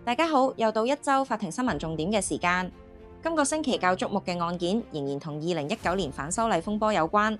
大家好，又到一周法庭新聞重點嘅時間。今個星期較矚目嘅案件仍然同2019年反修例風波有關。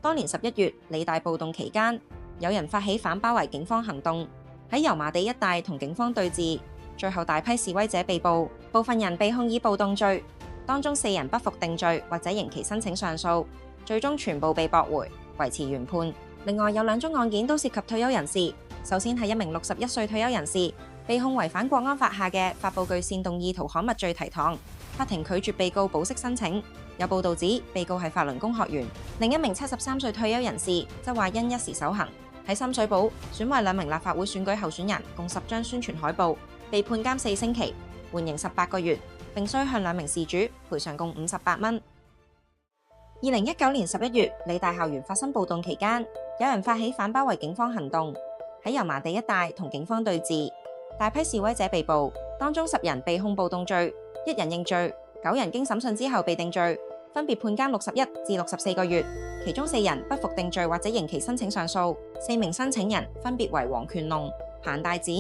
當年11月理大暴動期間，有人發起反包圍警方行動，喺油麻地一帶同警方對峙，最後大批示威者被捕，部分人被控以暴動罪，當中4人不服定罪或者刑期申請上訴，最終全部被駁回，維持原判。另外有2宗案件都涉及退休人士，首先係一名61歲退休人士，被控違反國安法下嘅發布具煽動意圖刊物罪提堂，法庭拒絕被告保釋申請。有報道指被告係法輪功學員。另一名73歲退休人士則話因一時手痕，喺深水埗損壞2名立法會選舉候選人共10張宣傳海報，被判監4星期，緩刑18個月，並須向2名事主賠償共58蚊。2019年11月，理大校園發生暴動期間，有人發起反包圍警方行動，喺油麻地一帶同警方對峙，大批示威者被捕，當中10人被控暴動罪，1人認罪，9人經審訊之後被定罪，分別判監61至64個月，其中4人不服定罪或者刑期申請上訴。4名申請人分別為黃權龍、彭大展、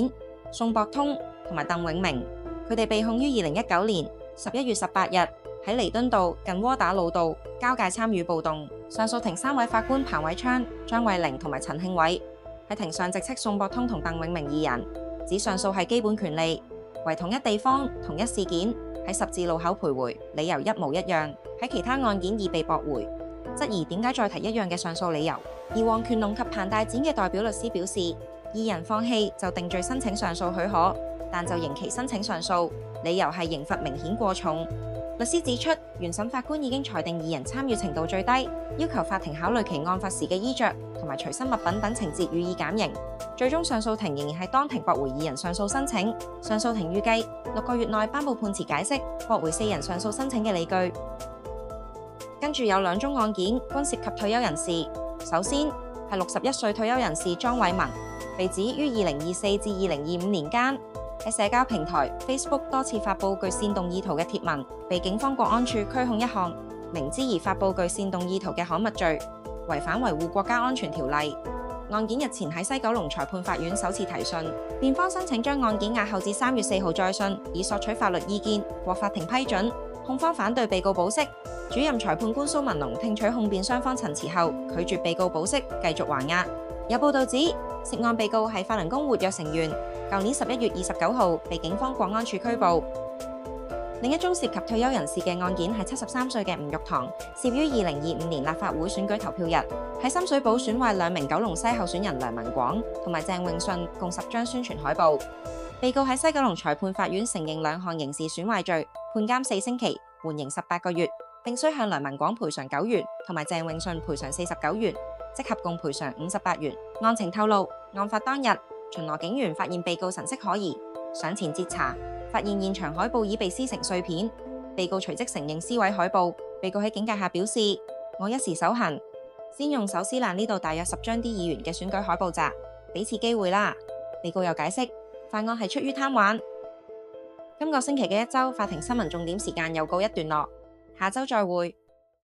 宋博通同埋鄧永明，佢哋被控於2019年11月18日喺彌敦道近窩打老道交界參與暴動。上訴庭3位法官彭偉昌、張慧玲同埋陳慶偉喺庭上直斥宋博通同鄧永明2人，指上訴係基本權利，為同一地方同一事件喺十字路口徘徊，理由一模一樣，喺其他案件已被駁回，質疑點解再提一樣嘅上訴理由。而黃權龍及彭大展嘅代表律師表示，2人放棄就定罪申請上訴許可，但就刑期申請上訴，理由係刑罰明顯過重。律師指出，原審法官已經裁定2人參與程度最低，要求法庭考慮其案發時嘅衣着同埋隨身物品等情節予以減刑。最終上訴庭仍然係當庭駁回2人上訴申請。上訴庭預計6個月內頒布判詞解釋駁回4人上訴申請嘅理據。跟住有2宗案件均涉及退休人士。首先係61歲退休人士莊偉文，被指於2024至2025年間喺社交平台 Facebook 多次發布具煽動意圖嘅貼文，被警方國安處拘控一項明知而發布具煽動意圖嘅刊物罪，違反維護國家安全條例。案件日前喺西九龍裁判法院首次提訊，辯方申請將案件押後至3月4號再訊，以索取法律意見，獲法庭批准。控方反對被告保釋，主任裁判官蘇文龍聽取控辯雙方陳詞後，拒絕被告保釋，繼續還押。有報道指，涉案被告係法輪功活躍成員，舊年11月29號被警方國安處拘捕。另一宗涉及退休人士嘅案件係73歲嘅吳玉堂，涉於2025年立法會選舉投票日喺深水埗損壞2名九龍西候選人梁文廣同埋鄭永信共10張宣傳海報。被告喺西九龍裁判法院承認2項刑事損壞罪，判監4星期，緩刑18個月，並須向梁文廣賠償9元，同埋鄭永信賠償49元，即合共賠償58元。案情透露，案發當日，巡邏警員發現被告神色可疑，上前截查，發現現場海報已被撕成碎片。被告隨即承認撕毀海報。被告喺警戒下表示：我一時手痕，先用手撕爛呢度大約10張啲議員嘅選舉海報咋，俾次機會啦。被告又解釋，犯案係出於貪玩。今個星期嘅一周法庭新聞重點時間又告一段落，下周再會。